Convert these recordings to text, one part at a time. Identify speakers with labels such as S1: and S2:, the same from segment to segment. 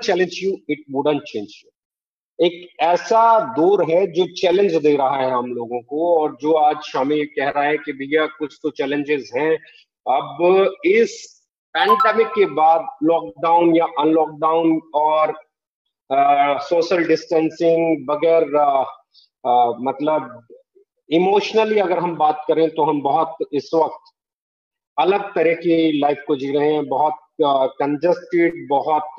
S1: challenge you, it wouldn't change you. एक ऐसा दौर है जो चैलेंज दे रहा है हम लोगों को, और जो आज हमें कह रहा है कि भैया कुछ तो चैलेंजेस हैं। अब इस पैंडेमिक के बाद लॉकडाउन या अनलॉकडाउन और सोशल डिस्टेंसिंग बगैर मतलब इमोशनली अगर हम बात करें तो हम बहुत इस वक्त अलग तरह की लाइफ को जी रहे हैं, बहुत कंजस्टेड, बहुत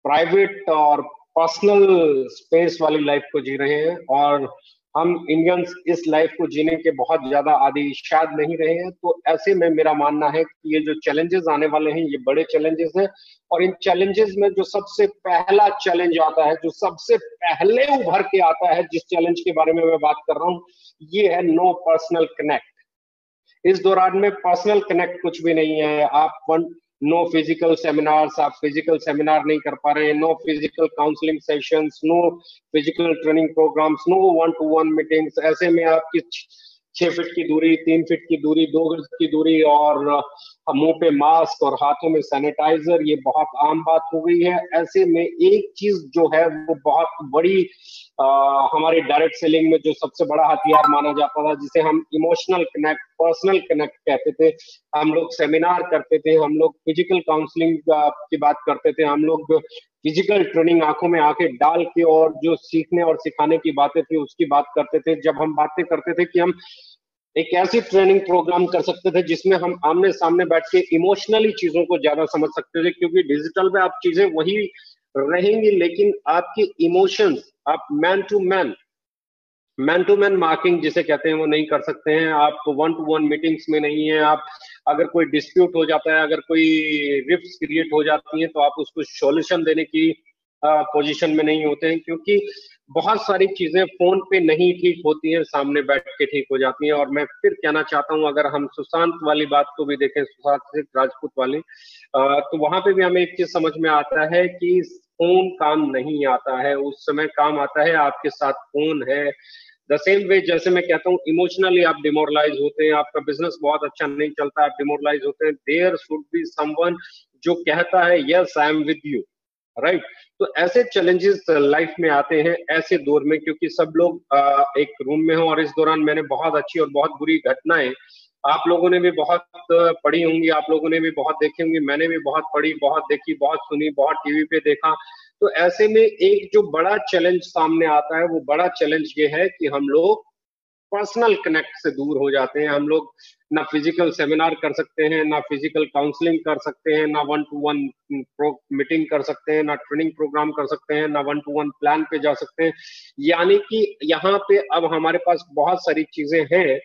S1: प्राइवेट और पर्सनल स्पेस वाली लाइफ को जी रहे हैं, और हम इंडियंस इस लाइफ को जीने के बहुत ज्यादा आदी शायद नहीं रहे हैं। तो ऐसे में मेरा मानना है कि ये जो चैलेंजेस आने वाले हैं ये बड़े चैलेंजेस हैं, और इन चैलेंजेस में जो सबसे पहला चैलेंज आता है, जो सबसे पहले उभर के आता है, जिस चैलेंज के बारे में मैं बात कर रहा हूँ, ये है नो पर्सनल कनेक्ट। इस दौरान में पर्सनल कनेक्ट कुछ भी नहीं है। आप नो फिजिकल सेमिनार्स, आप फिजिकल सेमिनार नहीं कर पा रहे हैं, no physical counselling sessions, no physical training programmes, no one to one meetings. ऐसे में आपकी 6 फीट की दूरी, 3 फीट की दूरी, 2 गज की दूरी, और मुंह पे मास्क और हाथों में सैनिटाइजर, ये बहुत आम बात हो गई है। ऐसे में एक चीज जो है वो बहुत बड़ी हमारी डायरेक्ट सेलिंग में जो सबसे बड़ा हथियार माना जाता था, जिसे हम इमोशनल कनेक्ट, पर्सनल कनेक्ट कहते थे, हम लोग सेमिनार करते थे, हम लोग फिजिकल काउंसलिंग की बात करते थे, हम लोग फिजिकल ट्रेनिंग आंखों में आंखें डाल के और जो सीखने और सिखाने की बातें थी उसकी बात करते थे। जब हम बातें करते थे कि हम एक ऐसी ट्रेनिंग प्रोग्राम कर सकते थे जिसमें हम आमने सामने बैठ के इमोशनली चीजों को ज्यादा समझ सकते थे, क्योंकि डिजिटल पे आप चीजें वही रहेंगी, लेकिन आपके इमोशंस आप मैन टू मैन मार्किंग जिसे कहते हैं वो नहीं कर सकते हैं। आप वन टू वन मीटिंग्स में नहीं है। आप अगर कोई डिस्प्यूट हो जाता है, अगर कोई रिफ्ट्स क्रिएट हो जाती हैं, तो आप उसको सॉल्यूशन देने की पोजीशन में नहीं होते हैं, क्योंकि बहुत सारी चीजें फोन पे नहीं ठीक होती हैं, सामने बैठ के ठीक हो जाती हैं। और मैं फिर कहना चाहता हूं, अगर हम सुशांत वाली बात को भी देखें, सुशांत सिंह राजपूत वाली, तो वहां पे भी हमें एक चीज समझ में आता है कि फोन काम नहीं आता है, उस समय काम आता है आपके साथ फोन है। द सेम वे जैसे मैं कहता हूँ इमोशनली आप डिमोरलाइज होते हैं, आपका बिजनेस बहुत अच्छा नहीं चलता, आप डिमोरलाइज होते हैं, देयर शुड बी समवन जो कहता है yes I am with you, right. तो ऐसे चैलेंजेस लाइफ में आते हैं ऐसे दौर में, क्योंकि सब लोग एक रूम में हो, और इस दौरान मैंने बहुत अच्छी और बहुत बुरी घटनाएं आप लोगों ने भी बहुत पढ़ी होंगी, आप लोगों ने भी बहुत देखी होंगी, मैंने भी बहुत पढ़ी, बहुत देखी, बहुत सुनी, बहुत टीवी पे देखा। तो ऐसे में एक जो बड़ा चैलेंज सामने आता है, वो बड़ा चैलेंज ये है कि हम लोग पर्सनल कनेक्ट से दूर हो जाते हैं। हम लोग ना फिजिकल सेमिनार कर सकते हैं, ना फिजिकल काउंसलिंग कर सकते हैं, ना वन टू वन मीटिंग कर सकते हैं, ना ट्रेनिंग प्रोग्राम कर सकते हैं, ना वन टू वन प्लान पे जा सकते हैं। यानी कि यहाँ पे अब हमारे पास बहुत सारी चीजें हैं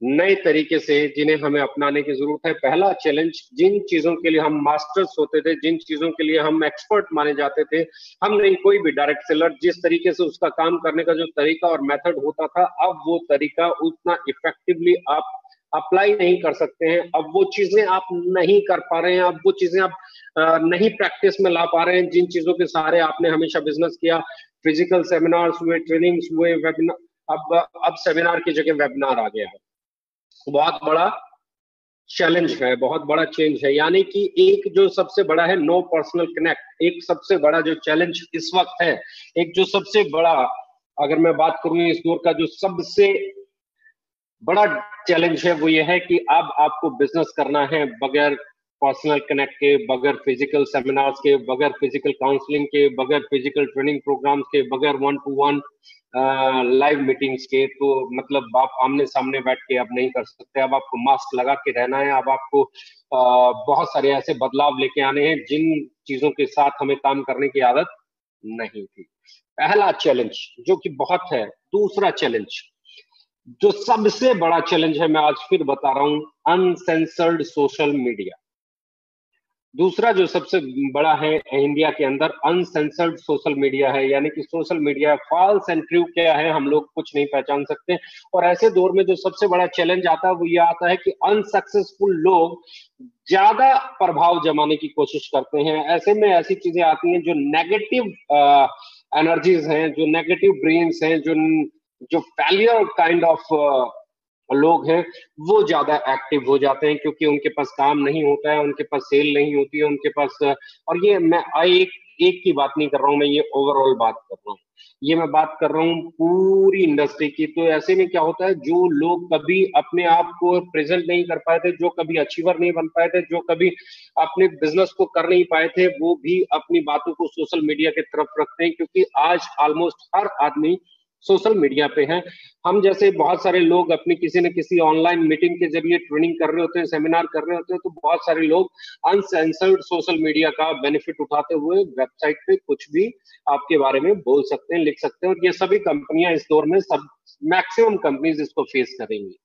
S1: नए तरीके से जिन्हें हमें अपनाने की जरूरत है। पहला चैलेंज, जिन चीजों के लिए हम मास्टर्स होते थे, जिन चीजों के लिए हम एक्सपर्ट माने जाते थे, हम नहीं, कोई भी डायरेक्ट सेलर जिस तरीके से उसका काम करने का जो तरीका और मेथड होता था, अब वो तरीका उतना इफेक्टिवली आप अप्लाई नहीं कर सकते हैं। अब वो चीजें आप नहीं कर पा रहे हैं, अब वो चीजें आप नहीं प्रैक्टिस में ला पा रहे हैं जिन चीजों के सहारे आपने हमेशा बिजनेस किया। फिजिकल सेमिनार्स हुए, ट्रेनिंग्स हुए, वेबिनार, अब सेमिनार की जगह वेबिनार आ गया है। बहुत बड़ा चैलेंज है, बहुत बड़ा चेंज है। यानी कि एक जो सबसे बड़ा है नो पर्सनल कनेक्ट, एक सबसे बड़ा जो चैलेंज इस वक्त है, एक जो सबसे बड़ा, अगर मैं बात करूं इस दौर का जो सबसे बड़ा चैलेंज है, वो ये है कि अब आपको बिजनेस करना है बगैर पर्सनल कनेक्ट के, बगैर फिजिकल सेमिनार्स के, बगैर फिजिकल काउंसलिंग के, बगैर फिजिकल ट्रेनिंग प्रोग्राम्स के, बगैर one to one live meetings के। तो मतलब आप आमने सामने बैठ के अब नहीं कर सकते, अब आपको मास्क लगा के रहना है, अब आपको बहुत सारे ऐसे बदलाव लेके आने हैं जिन चीजों के साथ हमें काम करने की आदत नहीं थी। पहला चैलेंज जो कि बहुत है। दूसरा चैलेंज जो सबसे बड़ा चैलेंज है, मैं आज फिर बता रहा हूं, अनसेंसर्ड सोशल मीडिया। दूसरा जो सबसे बड़ा है इंडिया के अंदर, अनसेंसर्ड सोशल मीडिया है। यानी कि social media false and true क्या है हम लोग कुछ नहीं पहचान सकते। और ऐसे दौर में जो सबसे बड़ा चैलेंज आता है वो ये आता है कि अनसक्सेसफुल लोग ज्यादा प्रभाव जमाने की कोशिश करते हैं। ऐसे में ऐसी चीजें आती हैं जो नेगेटिव एनर्जीज हैं, जो नेगेटिव ब्रेन्स हैं, जो फेलियर काइंड ऑफ लोग हैं वो ज्यादा एक्टिव हो जाते हैं, क्योंकि उनके पास काम नहीं होता है, उनके पास सेल नहीं होती है, उनके पास और ये मैं एक एक की बात नहीं कर रहा हूं, मैं ये ओवरऑल बात कर रहा हूँ। ये मैं बात कर रहा हूँ पूरी इंडस्ट्री की। तो ऐसे में क्या होता है, जो लोग कभी अपने आप को प्रेजेंट नहीं कर पाए थे, जो कभी अचीवर नहीं बन पाए थे, जो कभी अपने बिजनेस को कर नहीं पाए थे, वो भी अपनी बातों को सोशल मीडिया की तरफ रखते हैं, क्योंकि आज ऑलमोस्ट हर आदमी सोशल मीडिया पे है। हम जैसे बहुत सारे लोग अपनी किसी न किसी ऑनलाइन मीटिंग के जरिए ट्रेनिंग कर रहे होते हैं, सेमिनार कर रहे होते हैं, तो बहुत सारे लोग अनसेंसर्ड सोशल मीडिया का बेनिफिट उठाते हुए वेबसाइट पे कुछ भी आपके बारे में बोल सकते हैं, लिख सकते हैं, और ये सभी कंपनियां इस दौर में सब मैक्सिमम कंपनीज इसको फेस करेंगी।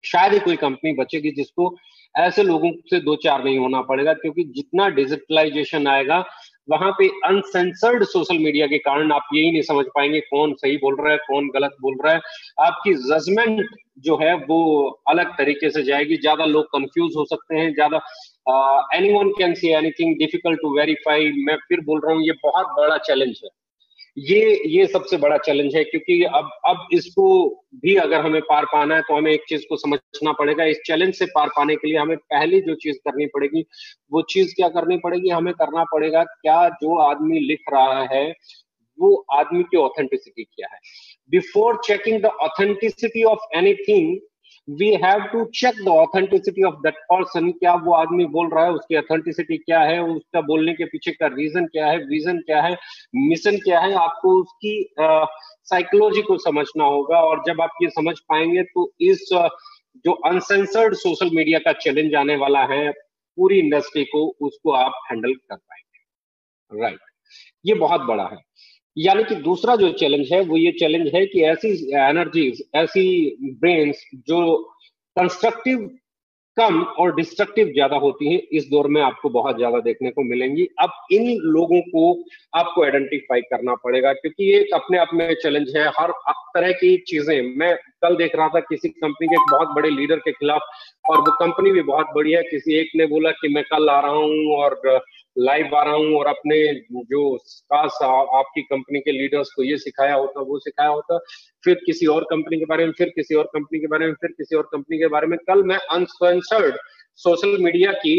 S1: शायद ही कोई कंपनी बचेगी जिसको ऐसे लोगों से दो चार नहीं होना पड़ेगा, क्योंकि जितना डिजिटलाइजेशन आएगा वहां पे अनसेंसर्ड सोशल मीडिया के कारण आप यही नहीं समझ पाएंगे कौन सही बोल रहा है कौन गलत बोल रहा है। आपकी जजमेंट जो है वो अलग तरीके से जाएगी, ज्यादा लोग कंफ्यूज हो सकते हैं, ज्यादा anyone can see anything, difficult to verify. मैं फिर बोल रहा हूँ, ये बहुत बड़ा चैलेंज है। ये सबसे बड़ा चैलेंज है, क्योंकि अब इसको भी अगर हमें पार पाना है तो हमें एक चीज को समझना पड़ेगा। इस चैलेंज से पार पाने के लिए हमें पहली जो चीज करनी पड़ेगी, वो चीज क्या करनी पड़ेगी, हमें करना पड़ेगा क्या जो आदमी लिख रहा है वो आदमी की ऑथेंटिसिटी क्या है। Before checking the authenticity of anything, we have to check the authenticity of that person. क्या वो आदमी बोल रहा है, उसकी ऑथेंटिसिटी क्या है, उसका बोलने के पीछे का रीजन क्या है, विजन क्या है, मिशन क्या है। आपको उसकी साइकोलॉजी को समझना होगा, और जब आप ये समझ पाएंगे तो इस जो अनसेंसर्ड सोशल मीडिया का चैलेंज आने वाला है पूरी इंडस्ट्री को, उसको आप हैंडल कर पाएंगे। राइट, ये बहुत बड़ा है। यानी कि दूसरा जो चैलेंज है वो ये चैलेंज है कि ऐसी एनर्जीज, ऐसी ब्रेन्स जो कंस्ट्रक्टिव कम और डिस्ट्रक्टिव ज्यादा होती हैं, इस दौर में आपको बहुत ज्यादा देखने को मिलेंगी। अब इन लोगों को आपको आइडेंटिफाई करना पड़ेगा, क्योंकि ये अपने आप में चैलेंज है। हर तरह की चीजें, मैं कल देख रहा था किसी कंपनी के एक बहुत बड़े लीडर के खिलाफ, और वो कंपनी भी बहुत बड़ी है, किसी एक ने बोला कि मैं कल आ रहा हूँ और लाइव आ रहा हूँ, और अपने जो काश आपकी कंपनी के लीडर्स को ये सिखाया होता, वो सिखाया होता। फिर किसी और कंपनी के बारे में, फिर किसी और कंपनी के बारे में, फिर किसी और कंपनी के बारे में। कल मैं अनसेंसर्ड सोशल मीडिया की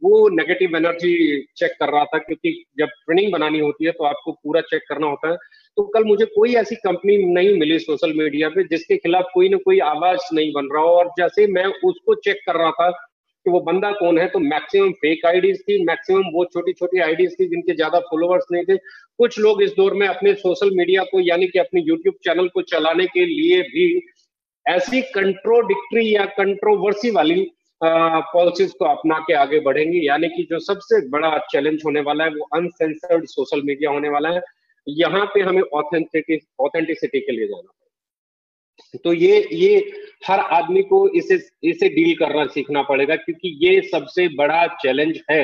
S1: वो नेगेटिव एनर्जी चेक कर रहा था, क्योंकि जब ट्रेनिंग बनानी होती है तो आपको पूरा चेक करना होता है। तो कल मुझे कोई ऐसी कंपनी नहीं मिली सोशल मीडिया पे जिसके खिलाफ कोई ना कोई आवाज नहीं बन रहा हो। और जैसे मैं उसको चेक कर रहा था कि वो बंदा कौन है, तो मैक्सिमम फेक आईडीज थी, मैक्सिमम वो छोटी छोटी आईडीज थी जिनके ज्यादा फॉलोअर्स नहीं थे। कुछ लोग इस दौर में अपने सोशल मीडिया को, यानी कि अपने यूट्यूब चैनल को चलाने के लिए भी ऐसी कंट्रोडिक्टरी या कंट्रोवर्सी वाली पॉलिसीज को अपना के आगे बढ़ेंगे। यानी कि जो सबसे बड़ा चैलेंज होने वाला है वो अनसेंसर्ड सोशल मीडिया होने वाला है। यहाँ पे हमें ऑथेंटिसिटी के लिए जाना है। तो ये हर आदमी को इसे इसे डील करना सीखना पड़ेगा, क्योंकि ये सबसे बड़ा चैलेंज है।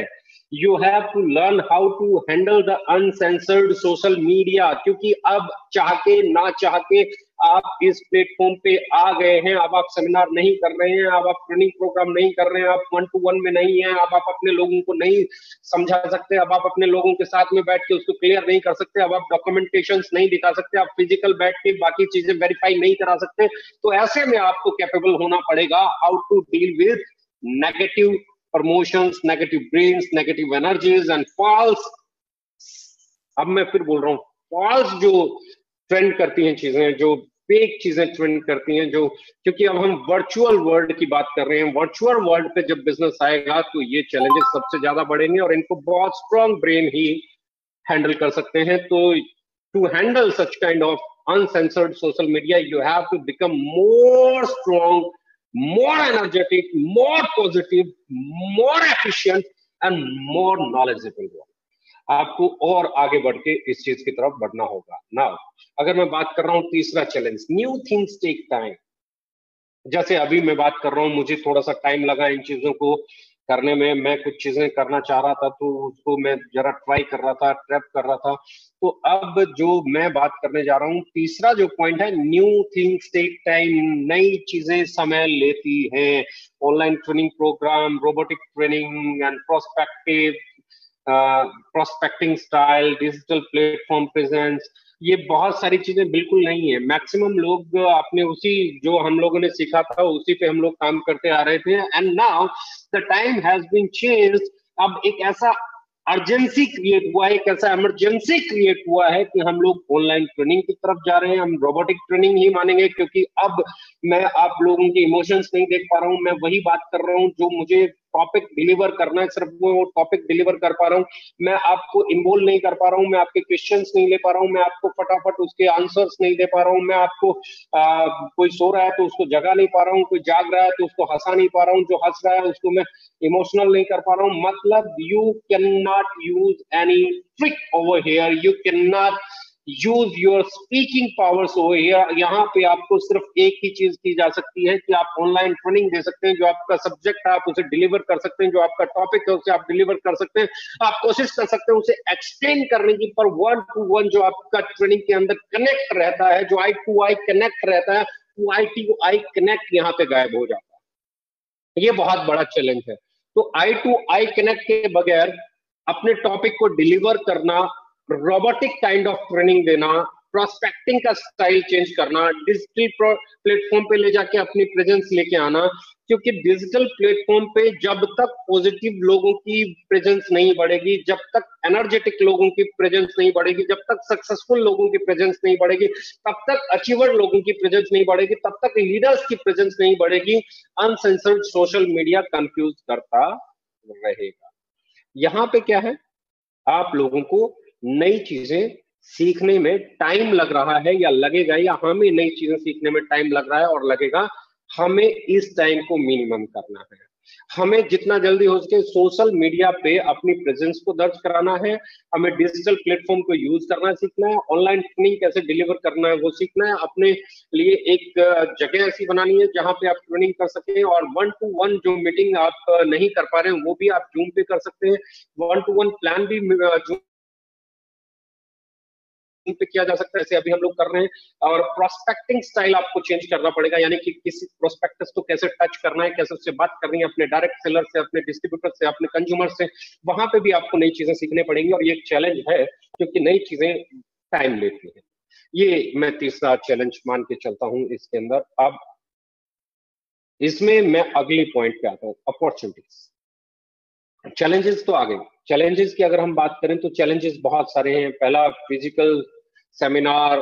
S1: You have to learn how to handle the uncensored social media, क्योंकि अब चाह के ना चाह के आप इस प्लेटफॉर्म पे आ गए हैं। अब आप सेमिनार नहीं कर रहे हैं, अब आप ट्रेनिंग प्रोग्राम नहीं कर रहे हैं, आप 1-to-1 में नहीं है, अब आप अपने लोगों को नहीं समझा सकते, अब आप अपने लोगों के साथ में बैठ के उसको क्लियर नहीं कर सकते, अब आप डॉक्यूमेंटेशन नहीं दिखा सकते, आप फिजिकल बैठ के बाकी चीजें वेरीफाई नहीं करा सकते। तो ऐसे में आपको कैपेबल होना पड़ेगा how to deal with negative promotions, negative brains, negative energies and false. अब मैं फिर बोल रहा हूँ, फॉल्स जो ट्रेंड करती हैं चीजें, जो फेक चीजें ट्रेंड करती हैं, जो, क्योंकि अब हम वर्चुअल वर्ल्ड की बात कर रहे हैं। वर्चुअल वर्ल्ड पे जब बिजनेस आएगा तो ये चैलेंजेस सबसे ज्यादा बढ़ेंगे, और इनको बहुत स्ट्रॉन्ग ब्रेन ही हैंडल कर सकते हैं। तो to handle such kind of uncensored social media, you have to become more strong, more energetic, more positive, more efficient and more knowledgeable। आपको और आगे बढ़ के इस चीज की तरफ बढ़ना होगा। नाउ अगर मैं बात कर रहा हूं तीसरा challenge, new things take time. जैसे अभी मैं बात कर रहा हूँ, मुझे थोड़ा सा टाइम लगा इन चीजों को करने में। मैं कुछ चीजें करना चाह रहा था तो उसको मैं जरा ट्राई कर रहा था, ट्रैप कर रहा था। तो अब जो मैं बात करने जा रहा हूँ, तीसरा जो पॉइंट है, न्यू थिंग्स टेक टाइम। नई चीजें समय लेती हैं। Online training programme, robotic training and prospective prospecting style, digital platform presence, ये बहुत सारी चीजें बिल्कुल नहीं है। मैक्सिमम लोग अपने उसी जो हम लोगों ने सीखा था उसी पे हम लोग काम करते आ रहे थे। And now the time has been changed. अब एक ऐसा अर्जेंसी क्रिएट हुआ है, एक ऐसा इमरजेंसी क्रिएट हुआ है कि हम लोग ऑनलाइन ट्रेनिंग की तरफ जा रहे हैं। हम रोबोटिक ट्रेनिंग ही मानेंगे, क्योंकि अब मैं आप लोगों के इमोशंस नहीं देख पा रहा हूं। मैं वही बात कर रहा हूं जो मुझे टॉपिक डिलीवर करना है, सिर्फ वो टॉपिक डिलीवर कर पा रहा हूं। मैं आपको इन्वॉल्व नहीं कर पा रहा हूं, मैं आपके क्वेश्चंस नहीं ले पा रहा हूं, मैं आपको फटाफट उसके आंसर्स नहीं दे पा रहा हूं। मैं आपको कोई सो रहा है तो उसको जगा नहीं पा रहा हूं, कोई जाग रहा है तो उसको हंसा नहीं पा रहा हूं, जो हंस रहा है उसको मैं इमोशनल नहीं कर पा रहा हूं। मतलब you can not use any trick over here, you can not use your speaking powers over here. यहाँ पे आपको सिर्फ एक ही चीज की जा सकती है कि आप ऑनलाइन ट्रेनिंग दे सकते हैं। जो आपका सब्जेक्ट है आप उसे डिलीवर कर सकते हैं, जो आपका टॉपिक है उसे आप डिलीवर कर सकते हैं। आप कोशिश कर सकते हैं उसे एक्सप्लेन करने की, पर वन टू वन जो आपका ट्रेनिंग के अंदर कनेक्ट रहता है, जो आई टू आई कनेक्ट रहता है, वो आई टू आई कनेक्ट यहाँ पे गायब हो जाता है। ये बहुत बड़ा चैलेंज है। तो आई टू आई कनेक्ट के बगैर अपने टॉपिक को डिलीवर करना, रोबोटिक काइंड ऑफ ट्रेनिंग देना, प्रोस्पेक्टिंग का स्टाइल चेंज करना, डिजिटल प्लेटफॉर्म पे ले जाके अपनी प्रेजेंस लेके आना। क्योंकि डिजिटल प्लेटफॉर्म पे जब तक पॉजिटिव लोगों की प्रेजेंस नहीं बढ़ेगी, जब तक एनर्जेटिक लोगों की प्रेजेंस नहीं बढ़ेगी, जब तक सक्सेसफुल लोगों की प्रेजेंस नहीं बढ़ेगी, तब तक अचीवर लोगों की प्रेजेंस नहीं बढ़ेगी, तब तक लीडर्स की प्रेजेंस नहीं बढ़ेगी, अनसेंसर्ड सोशल मीडिया कंफ्यूज करता रहेगा। यहाँ पे क्या है, आप लोगों को नई चीजें सीखने में टाइम लग रहा है या लगेगा, या हमें नई चीजें सीखने में टाइम लग रहा है और लगेगा, हमें इस टाइम को मिनिमम करना है। हमें जितना जल्दी हो सके सोशल मीडिया पे अपनी प्रेजेंस को दर्ज कराना है, हमें डिजिटल प्लेटफॉर्म को यूज करना सीखना है, ऑनलाइन ट्रेनिंग कैसे डिलीवर करना है वो सीखना है, अपने लिए एक जगह ऐसी बनानी है जहां पे आप ट्रेनिंग कर सकें। और वन टू वन जो मीटिंग आप नहीं कर पा रहे हैं वो भी आप जूम पे कर सकते हैं। वन टू वन प्लान भी जूम पे किया जा सकता है, जैसे अभी हम लोग कर रहे हैं। और प्रोस्पेक्टिंग स्टाइल आपको चेंज करना पड़ेगा, यानी कि किसी प्रोस्पेक्टस को कैसे टच करना है, कैसे उससे बात करनी है, अपने डायरेक्ट सेलर से, अपने डिस्ट्रीब्यूटर से, अपने कंज्यूमर से। वहां पे भी आपको नई चीजें सीखने पड़ेंगी और ये एक चैलेंज है क्योंकि नई चीजें टाइम लेती है। ये मैं तीसरा चैलेंज मान के चलता हूं इसके अंदर। अब इसमें मैं अगली पॉइंट पे आता हूं, अपॉर्चुनिटीज। चैलेंजेस तो आ गए। चैलेंजेस की अगर हम बात करें तो चैलेंजेस बहुत सारे हैं। पहला, फिजिकल सेमिनार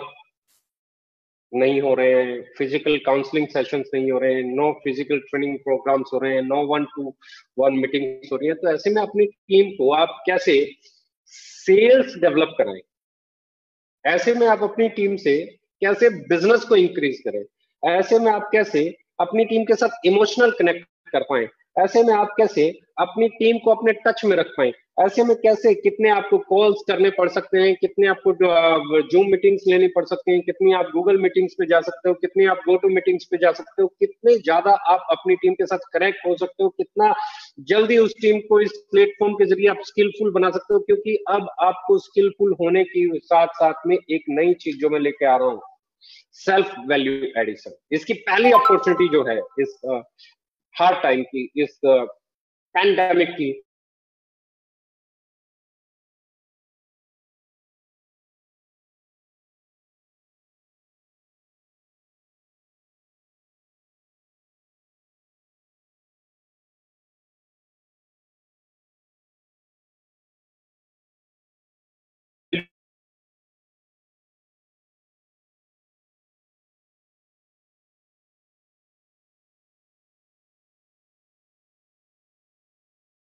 S1: नहीं हो रहे हैं, फिजिकल काउंसलिंग सेशंस नहीं हो रहे हैं, नो फिजिकल ट्रेनिंग प्रोग्राम्स हो रहे हैं, no one to one meetings हो रही है। तो ऐसे में अपनी टीम को आप कैसे सेल्स डेवलप कराएं, ऐसे में आप अपनी टीम से कैसे बिजनेस को इंक्रीज करें, ऐसे में आप कैसे अपनी टीम के साथ इमोशनल कनेक्ट कर पाए, ऐसे में आप कैसे अपनी टीम को अपने टच में रख पाए, ऐसे में कैसे कितने आपको कॉल्स करने पड़ सकते हैं, कितने आपको जूम मीटिंग्स लेनी पड़ सकती हैं, कितनी आप गूगल मीटिंग्स पे जा सकते हो, कितनी आप गो टू मीटिंग्स पे जा सकते हो, कितने ज्यादा आप अपनी टीम के साथ कनेक्ट हो सकते हो, कितना जल्दी उस टीम को इस प्लेटफॉर्म के जरिए आप स्किलफुल बना सकते हो। क्योंकि अब आपको स्किलफुल होने की साथ साथ में एक नई चीज जो मैं लेके आ रहा हूँ, सेल्फ वैल्यू एडिशन। इसकी पहली अपॉर्चुनिटी जो है इस हार्ड टाइम की, इस पैंडेमिक की,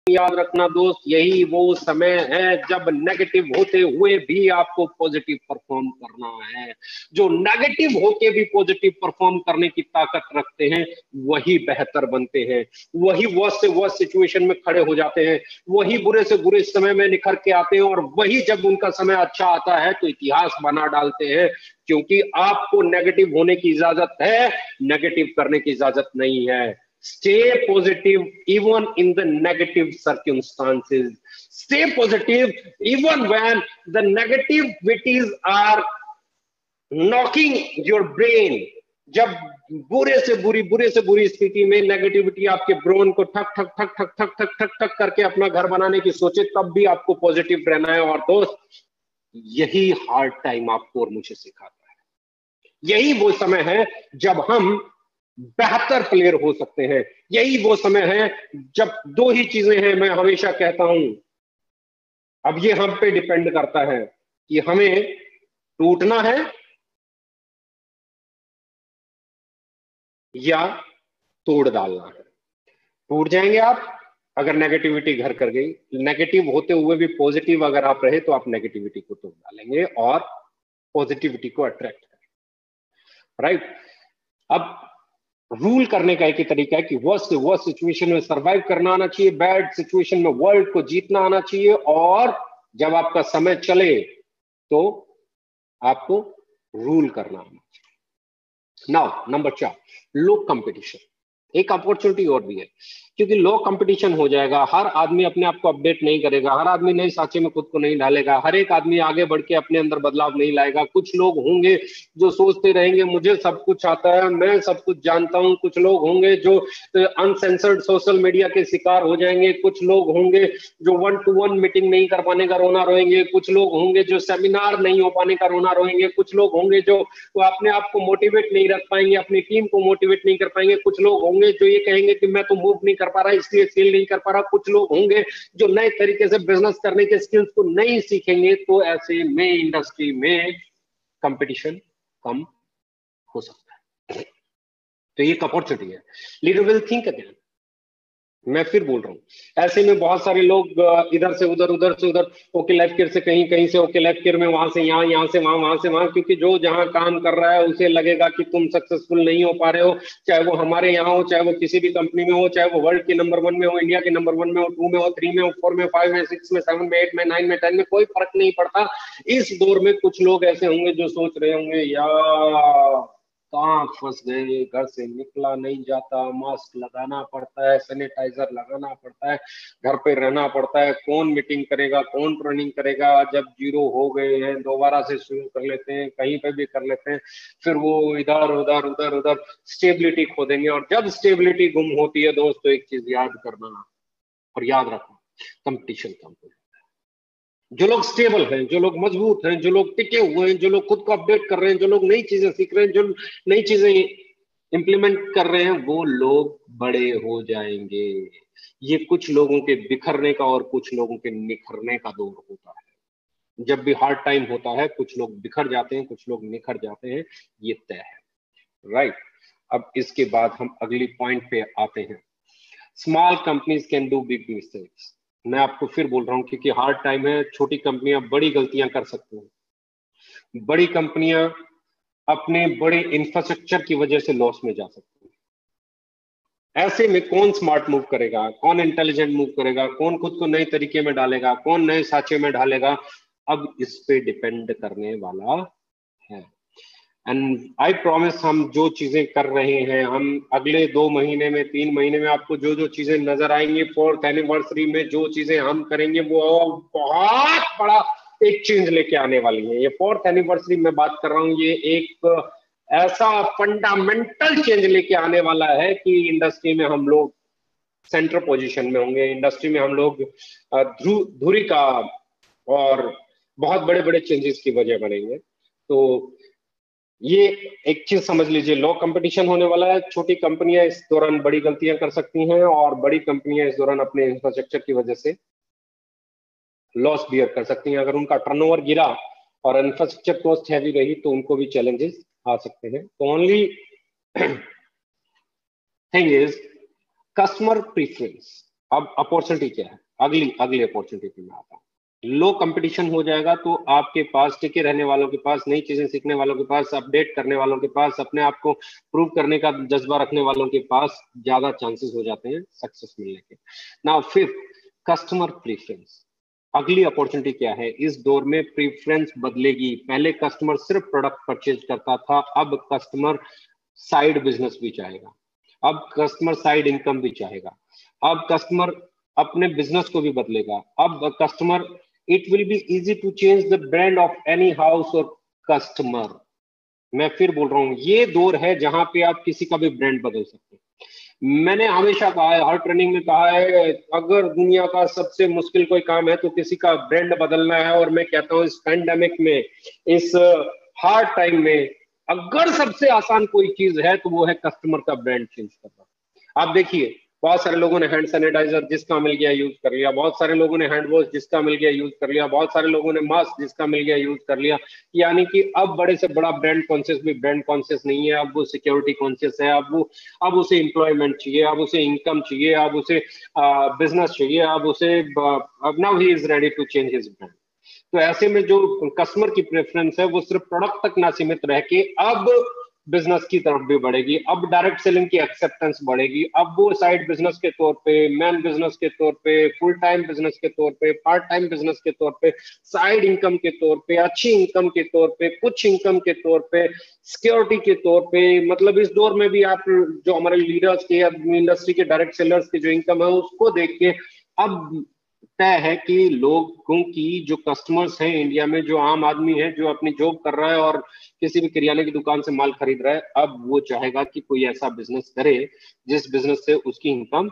S1: याद रखना दोस्त, यही वो समय है जब नेगेटिव होते हुए भी आपको पॉजिटिव परफॉर्म करना है। जो नेगेटिव होके भी पॉजिटिव परफॉर्म करने की ताकत रखते हैं वही बेहतर बनते हैं, वही वर्स्ट से वर्स्ट सिचुएशन में खड़े हो जाते हैं, वही बुरे से बुरे समय में निखर के आते हैं, और वही जब उनका समय अच्छा आता है तो इतिहास बना डालते हैं। क्योंकि आपको नेगेटिव होने की इजाजत है, नेगेटिव करने की इजाजत नहीं है। Stay positive even in the negative circumstances. Stay positive even when the negativities are knocking your brain. जब बुरे से बुरी स्थिति में नेगेटिविटी आपके ब्रेन को ठक ठक ठक ठक ठक ठक ठक ठक करके अपना घर बनाने की सोचे, तब भी आपको पॉजिटिव रहना है। और दोस्त, यही हार्ड टाइम आपको और मुझे सिखाता है। यही वो समय है जब हम बेहतर प्लेयर हो सकते हैं। यही वो समय है जब दो ही चीजें हैं, मैं हमेशा कहता हूं। अब ये हम पे डिपेंड करता है कि हमें टूटना है या तोड़ डालना है। टूट जाएंगे आप अगर नेगेटिविटी घर कर गई। नेगेटिव होते हुए भी पॉजिटिव अगर आप रहे तो आप नेगेटिविटी को तोड़ डालेंगे और पॉजिटिविटी को अट्रैक्ट करेंगे। राइट। अब रूल करने का एक ही तरीका है कि वर्स्ट से वर्स्ट सिचुएशन में सरवाइव करना आना चाहिए, बैड सिचुएशन में वर्ल्ड को जीतना आना चाहिए, और जब आपका समय चले तो आपको रूल करना आना चाहिए। नाउ नंबर 4, लो कंपटीशन। एक अपॉर्चुनिटी और भी है, क्योंकि लो कंपटीशन हो जाएगा। हर आदमी अपने आप को अपडेट नहीं करेगा, हर आदमी नए सांचे में खुद को नहीं डालेगा, हर एक आदमी आगे बढ़ के अपने अंदर बदलाव नहीं लाएगा। कुछ लोग होंगे जो सोचते रहेंगे मुझे सब कुछ आता है, मैं सब कुछ जानता हूं। कुछ लोग होंगे जो अनसेंसर्ड सोशल मीडिया के शिकार हो जाएंगे। कुछ लोग होंगे जो 1-to-1 मीटिंग नहीं कर पाने का रोना रोएंगे। कुछ लोग होंगे जो सेमिनार नहीं हो पाने का रोना रोएंगे। कुछ लोग होंगे जो अपने आप को मोटिवेट नहीं रख पाएंगे, अपनी टीम को मोटिवेट नहीं कर पाएंगे। कुछ लोग होंगे जो ये कहेंगे कि मैं तो मूव नहीं कर पा रहा इसलिए सेल नहीं कर पा रहा। कुछ लोग होंगे जो नए तरीके से बिजनेस करने के स्किल्स को नहीं सीखेंगे। तो ऐसे में इंडस्ट्री में कंपटीशन कम हो सकता है। तो ये एक अपॉर्चुनिटी है। Leader will think again. मैं फिर बोल रहा हूं, ऐसे में बहुत सारे लोग इधर से उधर, उधर से उधर, ओके लाइफ केयर से कहीं, कहीं से ओके लाइफ केयर में, वहां से यहाँ, यहाँ से वहां, वहां से वहां, क्योंकि जो जहां काम कर रहा है उसे लगेगा कि तुम सक्सेसफुल नहीं हो पा रहे हो। चाहे वो हमारे यहाँ हो, चाहे वो किसी भी कंपनी में हो, चाहे वो वर्ल्ड के नंबर 1 में हो, इंडिया के नंबर 1 में हो, 2 में हो, 3 में हो, 4 में, 5 में, 6 में, 7 में, 8 में, 9 में, 10 में, कोई फर्क नहीं पड़ता। इस दौर में कुछ लोग ऐसे होंगे जो सोच रहे होंगे यार कहाँ फंस गए, घर से निकला नहीं जाता, मास्क लगाना पड़ता है, सैनिटाइजर लगाना पड़ता है, घर पे रहना पड़ता है, कौन मीटिंग करेगा, कौन ट्रेनिंग करेगा। जब जीरो हो गए हैं दोबारा से शुरू कर लेते हैं, कहीं पे भी कर लेते हैं, फिर वो इधर उधर उधर उधर स्टेबिलिटी खो देंगे। और जब स्टेबिलिटी गुम होती है दोस्तों, एक चीज याद करना और याद रखना, कंपटीशन कम हो। जो लोग स्टेबल हैं, जो लोग मजबूत हैं, जो लोग टिके हुए हैं, जो लोग खुद को अपडेट कर रहे हैं, जो लोग नई चीजें सीख रहे हैं, जो नई चीजें इंप्लीमेंट कर रहे हैं, वो लोग बड़े हो जाएंगे। ये कुछ लोगों के बिखरने का और कुछ लोगों के निखरने का दौर होता है। जब भी हार्ड टाइम होता है कुछ लोग बिखर जाते हैं, कुछ लोग निखर जाते हैं, ये तय है। राइट। अब इसके बाद हम अगली पॉइंट पे आते हैं। Small companies can do big mistakes. मैं आपको फिर बोल रहा हूं, क्योंकि हार्ड टाइम है, छोटी कंपनियां बड़ी गलतियां कर सकती हैं। बड़ी कंपनियां अपने बड़े इंफ्रास्ट्रक्चर की वजह से लॉस में जा सकती हैं। ऐसे में कौन स्मार्ट मूव करेगा, कौन इंटेलिजेंट मूव करेगा, कौन खुद को नए तरीके में डालेगा, कौन नए साचे में डालेगा, अब इस पे डिपेंड करने वाला है। एंड आई प्रॉमिस, हम जो चीजें कर रहे हैं, हम अगले 2 महीने में, 3 महीने में आपको जो जो चीजें नजर आएंगी, 4th एनिवर्सरी में जो चीजें हम करेंगे वो बहुत बड़ा एक चेंज लेके आने वाली है। ये 4th एनिवर्सरी में बात कर रहा हूँ, ये एक ऐसा फंडामेंटल चेंज लेके आने वाला है कि इंडस्ट्री में हम लोग सेंटर पोजीशन में होंगे। इंडस्ट्री में हम लोग धुरी का और बहुत बड़े बड़े चेंजेस की वजह बनेंगे। तो ये एक चीज समझ लीजिए, लो कंपटीशन होने वाला है। छोटी कंपनियां इस दौरान बड़ी गलतियां कर सकती हैं और बड़ी कंपनियां इस दौरान अपने इंफ्रास्ट्रक्चर की वजह से लॉस बियर कर सकती हैं। अगर उनका टर्नओवर गिरा और इंफ्रास्ट्रक्चर कॉस्ट हैवी रही तो उनको भी चैलेंजेस आ सकते हैं। तो only thing is customer preference. अब अपॉर्चुनिटी क्या है, अगली अगली अपॉर्चुनिटी पे मैं आता हूँ। लो कंपटीशन हो जाएगा तो आपके पास टिके रहने वालों के पास, नई चीजें सीखने वालों के पास, अपडेट करने वालों के पास, अपने आप को प्रूव करने का जज्बा रखने वालों के पास ज्यादा चांसेस हो जाते हैं सक्सेस मिलने के। नाउ फिर कस्टमर प्रीफरेंस। अगली अपॉर्चुनिटी क्या है, इस दौर में प्रीफरेंस बदलेगी। पहले कस्टमर सिर्फ प्रोडक्ट परचेज करता था, अब कस्टमर साइड बिजनेस भी चाहेगा, अब कस्टमर साइड इनकम भी चाहेगा, अब कस्टमर अपने बिजनेस को भी बदलेगा। अब customer, it will be easy to change the brand of any house or customer. मैं फिर बोल रहा हूँ, ये दौर है जहां पे आप किसी का भी ब्रांड बदल सकते हैं। मैंने हमेशा कहा है, हर ट्रेनिंग में कहा है, अगर दुनिया का सबसे मुश्किल कोई काम है तो किसी का ब्रांड बदलना है। और मैं कहता हूँ इस पैंडेमिक में, इस हार्ड टाइम में, अगर सबसे आसान कोई चीज है तो वो है कस्टमर का ब्रांड चेंज करना। आप देखिए, बहुत सारे लोगों ने हैंड सैनिटाइजर जिसका मिल गया यूज कर लिया, बहुत सारे लोगों ने हैंड वॉश जिसका मिल गया यूज कर लिया, बहुत सारे लोगों ने मास्क जिसका मिल गया यूज कर लिया। यानी कि अब बड़े से बड़ा ब्रांड कॉन्शियस भी ब्रांड कॉन्शियस नहीं है, अब वो सिक्योरिटी कॉन्शियस है। अब उसे एम्प्लॉयमेंट चाहिए, अब उसे इनकम चाहिए, अब उसे बिजनेस चाहिए, अब उसे, अब now he is ready to change his brand. तो ऐसे में जो कस्टमर की प्रेफरेंस है वो सिर्फ प्रोडक्ट तक ना सीमित रह के अब बिजनेस की तरफ भी बढ़ेगी। अब डायरेक्ट सेलिंग की एक्सेप्टेंस बढ़ेगी। अब वो साइड बिजनेस के तौर पे, मैन बिजनेस के तौर पे, फुल टाइम बिजनेस के तौर पे, पार्ट टाइम बिजनेस के तौर पे, साइड इनकम के तौर पे, अच्छी इनकम के तौर पे, कुछ इनकम के तौर पे, सिक्योरिटी के तौर पे। मतलब इस दौर में भी आप जो हमारे लीडर्स के या इंडस्ट्री के डायरेक्ट सेलर्स की जो इनकम है उसको देख के अब तय है कि लोगों की जो कस्टमर्स हैं इंडिया में, जो आम आदमी है जो अपनी जॉब कर रहा है और किसी भी किराने की दुकान से माल खरीद रहा है, अब वो चाहेगा कि कोई ऐसा बिजनेस करे जिस बिजनेस से उसकी इनकम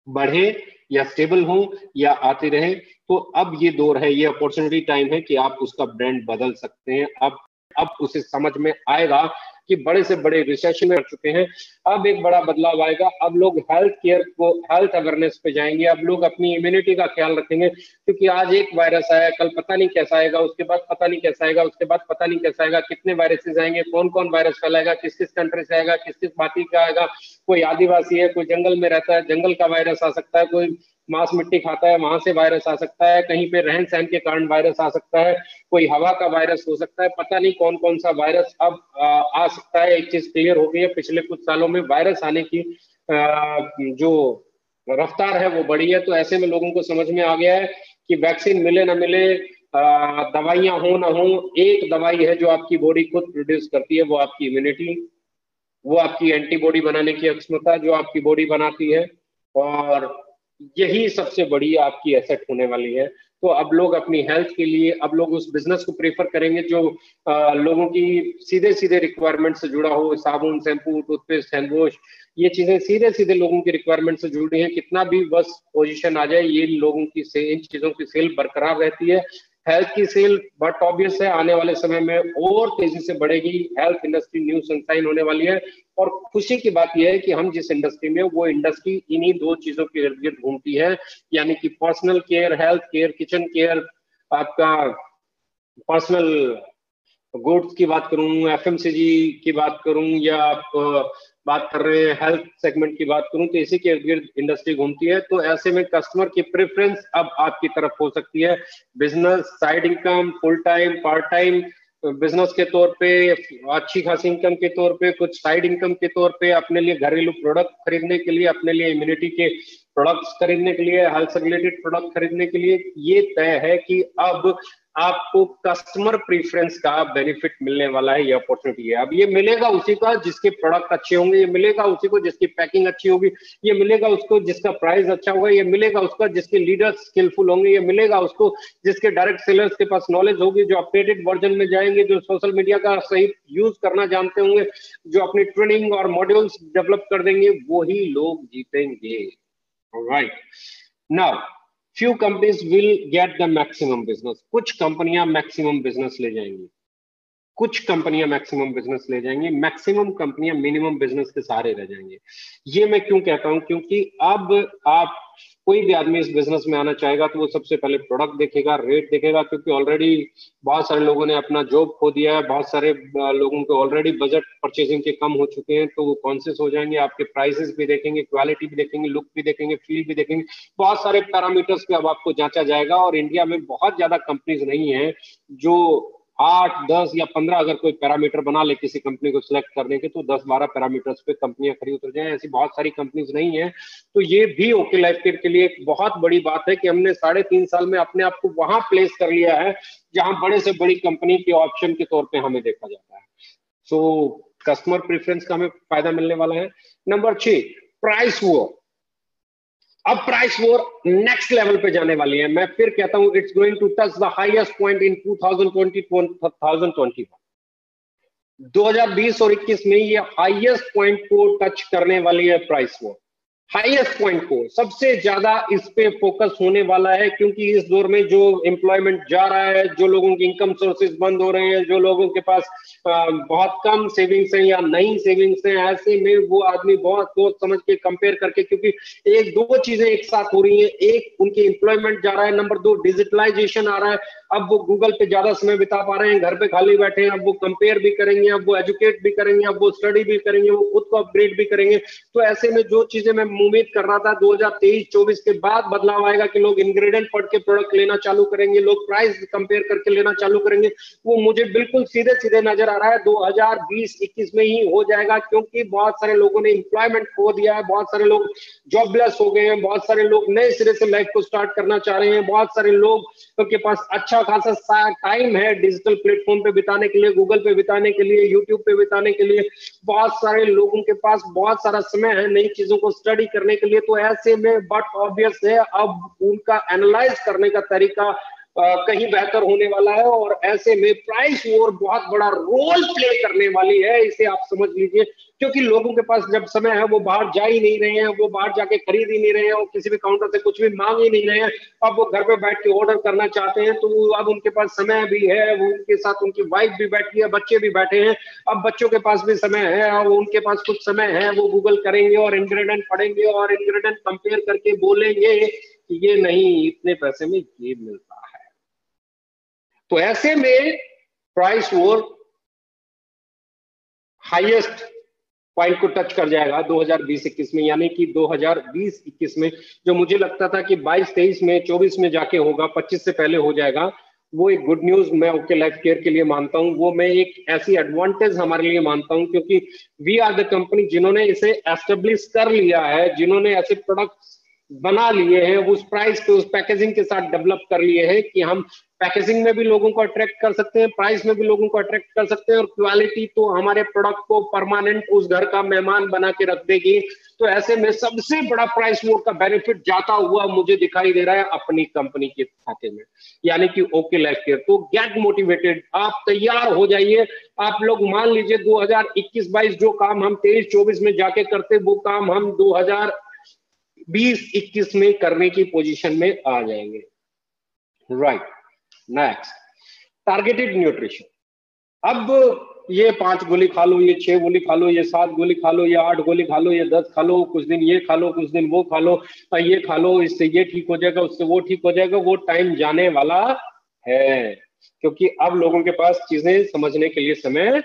S1: बढ़े या स्टेबल हो या आती रहे। तो अब ये दौर है, ये अपॉर्चुनिटी टाइम है कि आप उसका ब्रांड बदल सकते हैं। अब उसे समझ में आएगा कि बड़े से बड़े रिसेशन में चुके हैं। अब एक बड़ा बदलाव आएगा। अब लोग हेल्थ केयर को, हेल्थ अवेयरनेस पे जाएंगे। अब लोग अपनी इम्यूनिटी का ख्याल रखेंगे, क्योंकि आज एक वायरस आया, कल पता नहीं कैसा आएगा, उसके बाद पता नहीं कैसा आएगा, उसके बाद पता नहीं कैसा आएगा, कितने वायरसेस आएंगे, कौन कौन वायरस फैलाएगा, किस किस कंट्री से आएगा, किस किस भांति का आएगा। कोई आदिवासी है, कोई जंगल में रहता है, जंगल का वायरस आ सकता है, कोई मांस मिट्टी खाता है, वहां से वायरस आ सकता है, कहीं पे रहन सहन के कारण वायरस आ सकता है, कोई हवा का वायरस हो सकता है। पता नहीं कौन कौन सा वायरस अब आ सकता है। एक चीज क्लियर हो गई है, पिछले कुछ सालों में वायरस आने की जो रफ्तार है वो बढ़ी है। तो ऐसे में लोगों को समझ में आ गया है कि वैक्सीन मिले ना मिले, दवाइयां हो ना हो, एक दवाई है जो आपकी बॉडी खुद प्रोड्यूस करती है, वो आपकी इम्यूनिटी, वो आपकी एंटीबॉडी बनाने की क्षमता जो आपकी बॉडी बनाती है। और यही सबसे बड़ी आपकी एसेट होने वाली है। तो अब लोग अपनी हेल्थ के लिए, अब लोग उस बिजनेस को प्रेफर करेंगे जो लोगों की सीधे सीधे रिक्वायरमेंट से जुड़ा हो। साबुन, शैम्पू, टूथपेस्ट, हैंड वॉश, ये चीजें सीधे सीधे लोगों की रिक्वायरमेंट से जुड़ी हैं। कितना भी बस पोजीशन आ जाए, ये लोगों की इन चीजों की सेल बरकरार रहती है। हेल्थ की सेल बट ऑब्वियस है आने वाले समय में और तेजी से बढ़ेगी। हेल्थ इंडस्ट्री न्यू सनशाइन होने वाली है। और खुशी की बात यह है कि हम जिस इंडस्ट्री में, वो इंडस्ट्री इन्हीं दो चीजों के इर्द गिर्द घूमती है, यानी कि personal care, health care, kitchen care, आपका पर्सनल गुड्स की बात करूं, एफएमसीजी की बात करूं, या आप बात कर रहे हैं हेल्थ सेगमेंट की बात करूं, तो इसी के इर्द गिर्द इंडस्ट्री घूमती है। तो ऐसे में कस्टमर की प्रेफरेंस अब आपकी तरफ हो सकती है। Business, side income, full time, part time business के तौर पे, अच्छी खासी इनकम के तौर पे, कुछ साइड इनकम के तौर पे, अपने लिए घरेलू प्रोडक्ट खरीदने के लिए, अपने लिए इम्यूनिटी के प्रोडक्ट्स खरीदने के लिए, हेल्थ से रिलेटेड प्रोडक्ट खरीदने के लिए, ये तय है कि अब आपको कस्टमर प्रीफरेंस का बेनिफिट मिलने वाला है। ये अपॉर्चुनिटी है। अब ये मिलेगा उसी का जिसके प्रोडक्ट अच्छे होंगे, ये मिलेगा उसी को जिसकी पैकिंग अच्छी होगी, ये मिलेगा उसको जिसका प्राइस अच्छा होगा, ये मिलेगा उसका जिसके लीडर्स स्किलफुल होंगे, ये मिलेगा उसको जिसके डायरेक्ट सेलर्स के पास नॉलेज होगी, जो अपडेटेड वर्जन में जाएंगे, जो सोशल मीडिया का सही यूज करना जानते होंगे, जो अपनी ट्रेनिंग और मॉड्यूल्स डेवलप कर देंगे, वही लोग जीतेंगे। Right now, few companies will get the maximum business। कुछ कंपनियां मैक्सिमम बिजनेस ले जाएंगी, कुछ कंपनियां मैक्सिमम बिजनेस ले जाएंगी, मैक्सिमम कंपनियां मिनिमम बिजनेस के सहारे रह जाएंगे। ये मैं क्यों कहता हूं? क्योंकि अब आप, कोई भी आदमी इस बिजनेस में आना चाहेगा तो वो सबसे पहले प्रोडक्ट देखेगा, रेट देखेगा, क्योंकि ऑलरेडी बहुत सारे लोगों ने अपना जॉब खो दिया है, बहुत सारे लोगों के ऑलरेडी बजट परचेसिंग के कम हो चुके हैं, तो वो कॉन्शियस हो जाएंगे। आपके प्राइसेस भी देखेंगे, क्वालिटी भी देखेंगे, लुक भी देखेंगे, फील भी देखेंगे, बहुत सारे पैरामीटर्स पे अब आपको जांचा जाएगा। और इंडिया में बहुत ज्यादा कंपनीज नहीं है जो 8, 10 या 15 अगर कोई पैरामीटर बना ले किसी कंपनी को सिलेक्ट करने के, तो 10, 12 पैरामीटर्स पे कंपनियां खड़ी उतर जाए, ऐसी बहुत सारी कंपनीज नहीं है। तो ये भी ओके लाइफ केयर के लिए एक बहुत बड़ी बात है कि हमने 3.5 साल में अपने आप को वहां प्लेस कर लिया है जहां बड़े से बड़ी कंपनी के ऑप्शन के तौर पे हमें देखा जाता है। सो कस्टमर प्रेफरेंस का हमें फायदा मिलने वाला है। Number 6, price war. अब प्राइस वॉर नेक्स्ट लेवल पे जाने वाली है। मैं फिर कहता हूं, it's going to touch the highest point in 2020-2021। 2020 और 21 में ये हाईएस्ट पॉइंट को टच करने वाली है प्राइस वो, हाईएस्ट पॉइंट को सबसे ज्यादा इस पे फोकस होने वाला है, क्योंकि इस दौर में जो एम्प्लॉयमेंट जा रहा है, जो लोगों की इनकम सोर्सेज बंद हो रहे हैं, जो लोगों के पास बहुत कम सेविंग्स हैं या नई सेविंग्स हैं, ऐसे में वो आदमी बहुत सोच समझ के कंपेयर करके, क्योंकि एक दो चीजें एक साथ हो रही हैं, एक उनकी एम्प्लॉयमेंट जा रहा है, नंबर दो डिजिटलाइजेशन आ रहा है, अब वो गूगल पे ज्यादा समय बिता पा रहे हैं, घर पे खाली बैठे हैं, अब वो कंपेयर भी करेंगे, अब वो एजुकेट भी करेंगे, अब वो स्टडी भी करेंगे, वो खुद को अपग्रेड भी करेंगे। तो ऐसे में जो चीजें मैं उम्मीद कर रहा था 2023-24 के बाद बदलाव आएगा कि लोग इंग्रेडिएंट पढ़ के प्रोडक्ट लेना चालू करेंगे, लोग प्राइस कंपेयर करके लेना चालू करेंगे, वो मुझे बिल्कुल सीधे सीधे नजर आ रहा है 2020-21 में ही हो जाएगा, क्योंकि बहुत सारे लोगों ने एम्प्लॉयमेंट खो दिया है, बहुत सारे लोग जॉबलेस हो गए हैं, बहुत सारे लोग नए सिरे से लाइफ को स्टार्ट करना चाह रहे हैं, बहुत सारे लोग के पास अच्छा खासा टाइम है डिजिटल प्लेटफॉर्म पे बिताने के लिए, गूगल पे बिताने के लिए, यूट्यूब पे बिताने के लिए, बहुत सारे लोगों के पास बहुत सारा समय है नई चीजों को स्टडी करने के लिए। तो ऐसे में बट ऑब्वियस है अब उनका एनालाइज करने का तरीका कहीं बेहतर होने वाला है, और ऐसे में प्राइस वॉर बहुत बड़ा रोल प्ले करने वाली है, इसे आप समझ लीजिए, क्योंकि लोगों के पास जब समय है वो बाहर जा ही नहीं रहे हैं, वो बाहर जाके खरीद ही नहीं रहे हैं, वो किसी भी काउंटर से कुछ भी मांग ही नहीं रहे हैं, अब वो घर पे बैठ के ऑर्डर करना चाहते हैं। तो अब उनके पास समय भी है, वो उनके साथ उनकी वाइफ भी बैठी है, बच्चे भी बैठे हैं, अब बच्चों के पास भी समय है, और उनके पास कुछ समय है, वो गूगल करेंगे और इंग्रेडिएंट पढ़ेंगे और इंग्रेडिएंट कंपेयर करके बोलेंगे कि ये नहीं, इतने पैसे में ये मिलता है। तो ऐसे में प्राइस वॉर हाईएस्ट पॉइंट को टच कर जाएगा 2020-21 में, यानी कि 2020-21 में जो मुझे लगता था कि 22-23 में 24 में जाके होगा, 25 से पहले हो जाएगा, वो एक गुड न्यूज मैं ओके लाइफ केयर के लिए मानता हूं, वो मैं एक ऐसी एडवांटेज हमारे लिए मानता हूं, क्योंकि वी आर द कंपनी जिन्होंने इसे एस्टेब्लिश कर लिया है, जिन्होंने ऐसे प्रोडक्ट्स बना लिए हैं, उस प्राइस पे उस पैकेजिंग के साथ डेवलप कर लिए हैं कि हम पैकेजिंग में भी लोगों को अट्रैक्ट कर सकते हैं, प्राइस में भी लोगों को अट्रैक्ट कर सकते हैं, और क्वालिटी तो हमारे प्रोडक्ट को परमानेंट उस घर का मेहमान बना के रख देगी। तो ऐसे में सबसे बड़ा प्राइस वॉर का बेनिफिट जाता हुआ मुझे दिखाई दे रहा है अपनी कंपनी के खाते में, यानी कि ओके लाइफ केयर। तो गेट मोटिवेटेड, आप तैयार हो जाइए। आप लोग मान लीजिए 2021-22 जो काम हम 23-24 में जाके करते, वो काम हम 2020-21 में करने की पोजीशन में आ जाएंगे। Right, next, targeted nutrition. अब ये 5 गोली खा लो, ये 6 गोली खा लो, ये 7 गोली खा लो, ये 8 गोली खा लो, ये 10 खा लो, कुछ दिन ये खा लो, कुछ दिन वो खा लो, ये खा लो, इससे ये ठीक हो जाएगा, उससे वो ठीक हो जाएगा, वो टाइम जाने वाला है, क्योंकि अब लोगों के पास चीजें समझने के लिए समय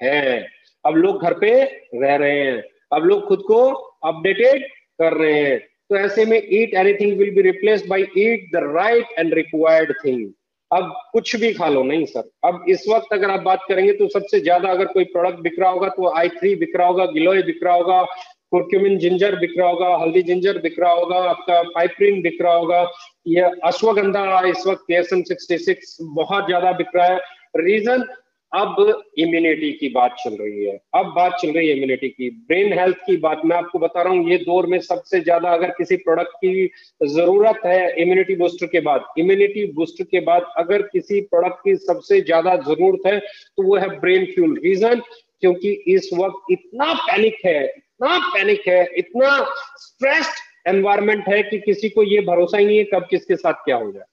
S1: है, अब लोग घर पे रह रहे हैं, अब लोग खुद को अपडेटेड कर रहे हैं। तो ऐसे में eat anything will be replaced by eat the right and required thing. अब कुछ भी खा लो नहीं सर, अब इस वक्त अगर आप बात करेंगे तो सबसे ज्यादा अगर कोई प्रोडक्ट बिक रहा होगा तो i3 बिक रहा होगा, गिलोय बिक रहा होगा, कुर्क्यूमिन जिंजर बिक रहा होगा, हल्दी जिंजर बिक रहा होगा, आपका पाइपरिन बिक रहा होगा, ये अश्वगंधा इस वक्त KSM 66 बहुत ज्यादा बिक रहा है। रीजन, अब इम्यूनिटी की बात चल रही है, अब बात चल रही है इम्यूनिटी की, ब्रेन हेल्थ की बात मैं आपको बता रहा हूँ, ये दौर में सबसे ज्यादा अगर किसी प्रोडक्ट की जरूरत है इम्यूनिटी बूस्टर के बाद, इम्यूनिटी बूस्टर के बाद अगर किसी प्रोडक्ट की सबसे ज्यादा जरूरत है तो वो है ब्रेन फ्यूल। रीजन, क्योंकि इस वक्त इतना पैनिक है, इतना पैनिक है, इतना स्ट्रेस्ड एनवायरमेंट है कि किसी को ये भरोसा ही नहीं है कब किसके साथ क्या हो जाए।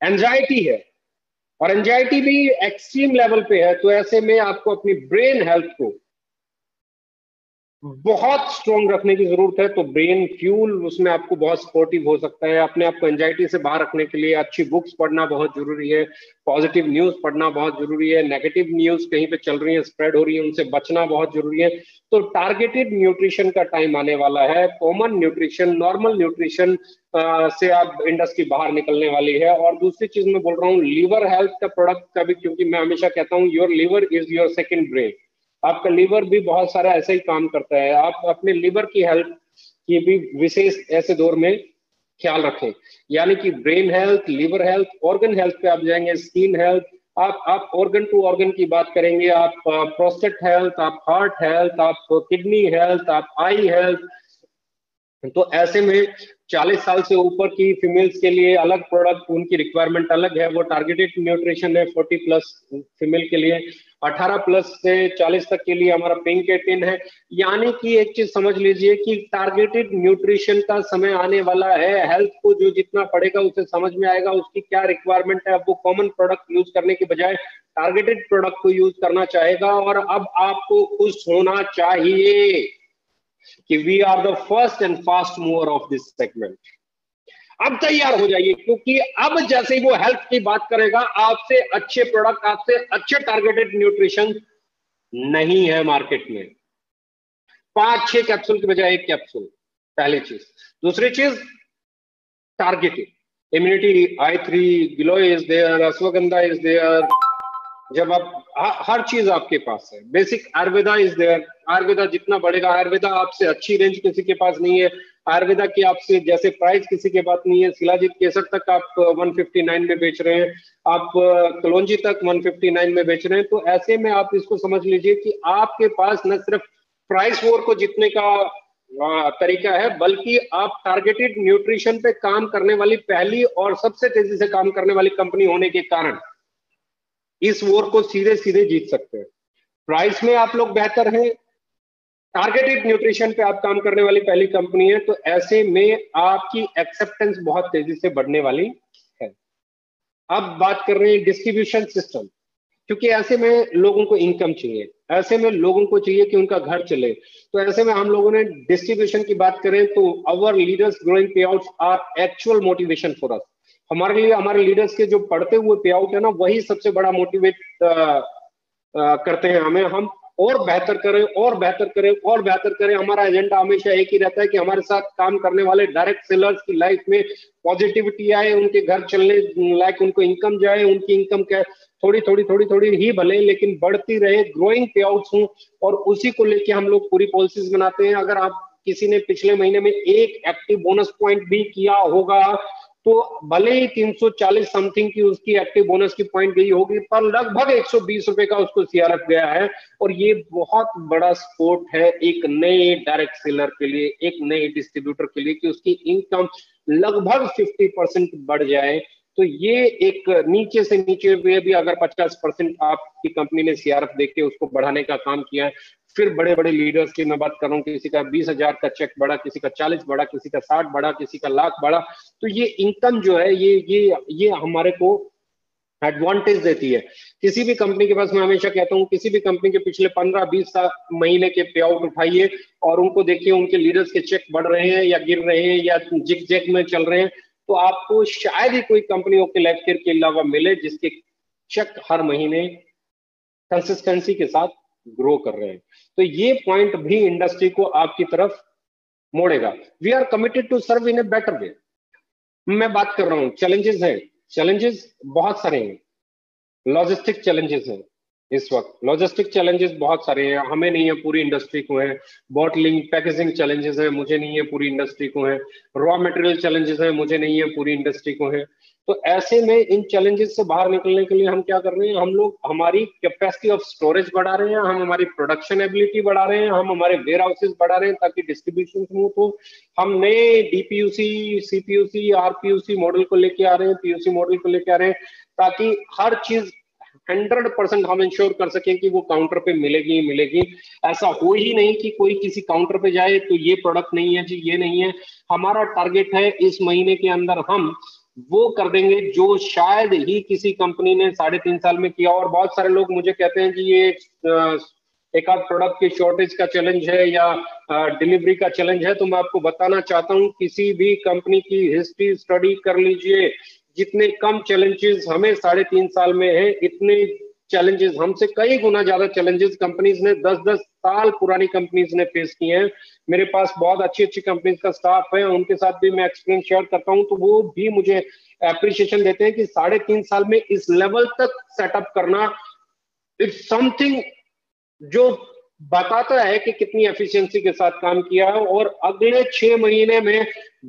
S1: एंजाइटी है, और एंजाइटी भी एक्सट्रीम लेवल पे है। तो ऐसे में आपको अपनी ब्रेन हेल्थ को बहुत स्ट्रॉन्ग रखने की जरूरत है। तो ब्रेन फ्यूल उसमें आपको बहुत सपोर्टिव हो सकता है। अपने आप को एंजाइटी से बाहर रखने के लिए अच्छी बुक्स पढ़ना बहुत जरूरी है, पॉजिटिव न्यूज पढ़ना बहुत जरूरी है, नेगेटिव न्यूज कहीं पे चल रही है, स्प्रेड हो रही है, उनसे बचना बहुत जरूरी है। तो टारगेटेड न्यूट्रिशन का टाइम आने वाला है। कॉमन न्यूट्रिशन, नॉर्मल न्यूट्रिशन से आप इंडस्ट्री बाहर निकलने वाली है। और दूसरी चीज मैं बोल रहा हूँ लीवर हेल्थ का प्रोडक्ट का भी, क्योंकि मैं हमेशा कहता हूँ your liver is your second brain. आपका लीवर भी बहुत सारा ऐसा ही काम करता है। आप अपने लीवर की हेल्थ की भी विशेष ऐसे दौर में ख्याल रखें, यानी कि brain health, liver health, organ health पे आप जाएंगे, स्किन हेल्थ, आप ऑर्गन टू ऑर्गन की बात करेंगे, आप प्रोस्टेट हेल्थ, आप हार्ट हेल्थ, आप किडनी हेल्थ, आप आई हेल्थ। तो ऐसे में 40 साल से ऊपर की फीमेल्स के लिए अलग प्रोडक्ट, उनकी रिक्वायरमेंट अलग है, वो टारगेटेड न्यूट्रिशन है 40 प्लस फीमेल के लिए, 18 प्लस से 40 तक के लिए हमारा पिंक 18 है। यानी कि एक चीज समझ लीजिए कि टारगेटेड न्यूट्रिशन का समय आने वाला है। हेल्थ को जो जितना पढ़ेगा उसे समझ में आएगा उसकी क्या रिक्वायरमेंट है। अब वो कॉमन प्रोडक्ट यूज करने के बजाय टारगेटेड प्रोडक्ट को यूज करना चाहेगा। और अब आपको खुश होना चाहिए कि we are the first and fast mover of this segment. अब तैयार हो जाइए, क्योंकि अब जैसे ही वो हेल्थ की बात करेगा, आपसे अच्छे प्रोडक्ट, आपसे अच्छे टारगेटेड न्यूट्रिशन नहीं है मार्केट में। 5-6 कैप्सूल के बजाय 1 कैप्सूल, पहली चीज। दूसरी चीज, targeted immunity, i3 giloy is there, ashwagandha is there. जब आप हर चीज आपके पास है, basic Ayurveda is there. Ayurveda जितना बढ़ेगा, आयुर्वेदा आपसे अच्छी रेंज किसी के पास नहीं है। आयुर्वेदा की आपसे जैसे प्राइस किसी के पास नहीं है। शिलाजीत केसर तक आप 159 में बेच रहे हैं, आप कलौंजी तक 159 में बेच रहे हैं। तो ऐसे में आप इसको समझ लीजिए कि आपके पास न सिर्फ प्राइस वॉर को जीतने का तरीका है, बल्कि आप टारगेटेड न्यूट्रिशन पे काम करने वाली पहली और सबसे तेजी से काम करने वाली कंपनी होने के कारण इस वॉर को सीधे सीधे जीत सकते हैं। प्राइस में आप लोग बेहतर हैं, टारगेटेड न्यूट्रिशन पे आप काम करने वाली पहली कंपनी है, तो ऐसे में आपकी एक्सेप्टेंस बहुत तेजी से बढ़ने वाली है। अब बात कर रहे हैं डिस्ट्रीब्यूशन सिस्टम, क्योंकि ऐसे में लोगों को इनकम चाहिए, ऐसे में लोगों को चाहिए कि उनका घर चले। तो ऐसे में हम लोगों ने डिस्ट्रीब्यूशन की बात करें तो our leaders growing payouts are actual motivation for us. हमारे लिए हमारे लीडर्स के जो बढ़ते हुए पे आउट है ना, वही सबसे बड़ा मोटिवेट करते हैं हमें। हम और बेहतर करें और बेहतर करें और बेहतर करें। हमारा एजेंडा हमेशा एक ही रहता है कि हमारे साथ काम करने वाले डायरेक्ट सेलर्स की लाइफ में पॉजिटिविटी आए, उनके घर चलने लायक उनको इनकम जाए, उनकी इनकम क्या थोड़ी थोड़ी थोड़ी थोड़ी ही भले लेकिन बढ़ती रहे, ग्रोइंग पे आउट्स हो। और उसी को लेके हम लोग पूरी पॉलिसीज बनाते हैं। अगर आप किसी ने पिछले महीने में एक एक्टिव बोनस पॉइंट भी किया होगा, तो भले ही 340 समथिंग की उसकी एक्टिव बोनस की पॉइंट गई होगी, पर लगभग 120 रुपए का उसको सीआरएफ गया है। और ये बहुत बड़ा सपोर्ट है एक नए डायरेक्ट सेलर के लिए, एक नए डिस्ट्रीब्यूटर के लिए, कि उसकी इनकम लगभग 50% बढ़ जाए। तो ये एक नीचे से नीचे भी अगर 50% आपकी कंपनी ने सीआरएफ देके उसको बढ़ाने का काम किया है। फिर बड़े बड़े लीडर्स की मैं बात कर रहा हूँ, किसी का 20,000 का चेक बढ़ा, किसी का 40 बढ़ा, किसी का 60 बढ़ा, किसी का लाख बढ़ा। तो ये इनकम जो है ये हमारे को एडवांटेज देती है। किसी भी कंपनी के पास, मैं हमेशा कहता हूँ, किसी भी कंपनी के पिछले 15-20 महीने के पे आउट उठाइए और उनको देखिए, उनके लीडर्स के चेक बढ़ रहे हैं या गिर रहे हैं या जिग जैग में चल रहे हैं, तो आपको शायद ही कोई कंपनी के लाइफ केयर के अलावा मिले जिसके चेक हर महीने कंसिस्टेंसी के साथ ग्रो कर रहे हैं। तो ये पॉइंट भी इंडस्ट्री को आपकी तरफ मोड़ेगा। We are committed to serve in a better way. मैं बात कर रहा हूं चैलेंजेस हैं, चैलेंजेस बहुत सारे हैं। लॉजिस्टिक चैलेंजेस हैं, इस वक्त लॉजिस्टिक चैलेंजेस बहुत सारे हैं, हमें नहीं है, पूरी इंडस्ट्री को है। बॉटलिंग पैकेजिंग चैलेंजेस है, मुझे नहीं है, पूरी इंडस्ट्री को है। रॉ मटेरियल चैलेंजेस है, मुझे नहीं है, पूरी इंडस्ट्री को है। तो ऐसे में इन चैलेंजेस से बाहर निकलने के लिए हम क्या कर रहे हैं, हम लोग हमारी कैपेसिटी ऑफ स्टोरेज बढ़ा रहे हैं, हम हमारी प्रोडक्शन एबिलिटी बढ़ा रहे हैं, हम हमारे वेयर हाउसेज बढ़ा रहे हैं ताकि डिस्ट्रीब्यूशन स्मूथ हो। हम नए डीपीयूसी, सीपीयूसी, आरपीयूसी मॉडल को लेके आ रहे हैं, पीयूसी मॉडल को लेके आ रहे हैं, ताकि हर चीज 100% हम इंश्योर कर सकें कि वो काउंटर पे मिलेगी ही मिलेगी। ऐसा हो ही नहीं कि कोई किसी काउंटर पे जाए तो ये प्रोडक्ट नहीं है जी, ये नहीं है। हमारा टारगेट है इस महीने के अंदर हम वो कर देंगे जो शायद ही किसी कंपनी ने 3.5 साल में किया। और बहुत सारे लोग मुझे कहते हैं कि ये एक आध प्रोडक्ट की शॉर्टेज का चैलेंज है या डिलीवरी का चैलेंज है। तो मैं आपको बताना चाहता हूं, किसी भी कंपनी की हिस्ट्री स्टडी कर लीजिए, जितने कम चैलेंजेस हमें 3.5 साल में है, इतने चैलेंजेस हमसे कई गुना ज्यादा चैलेंजेस कंपनीज ने 10-10 साल पुरानी कंपनीज ने फेस किए हैं। मेरे पास बहुत अच्छी अच्छी कंपनीज का स्टाफ है, उनके साथ भी मैं एक्सपीरियंस शेयर करता हूं, तो वो भी मुझे एप्रिसिएशन देते हैं कि 3.5 साल में इस लेवल तक सेटअप करना, इट्स समथिंग जो बताता है कि कितनी एफिशिएंसी के साथ काम किया है। और अगले 6 महीने में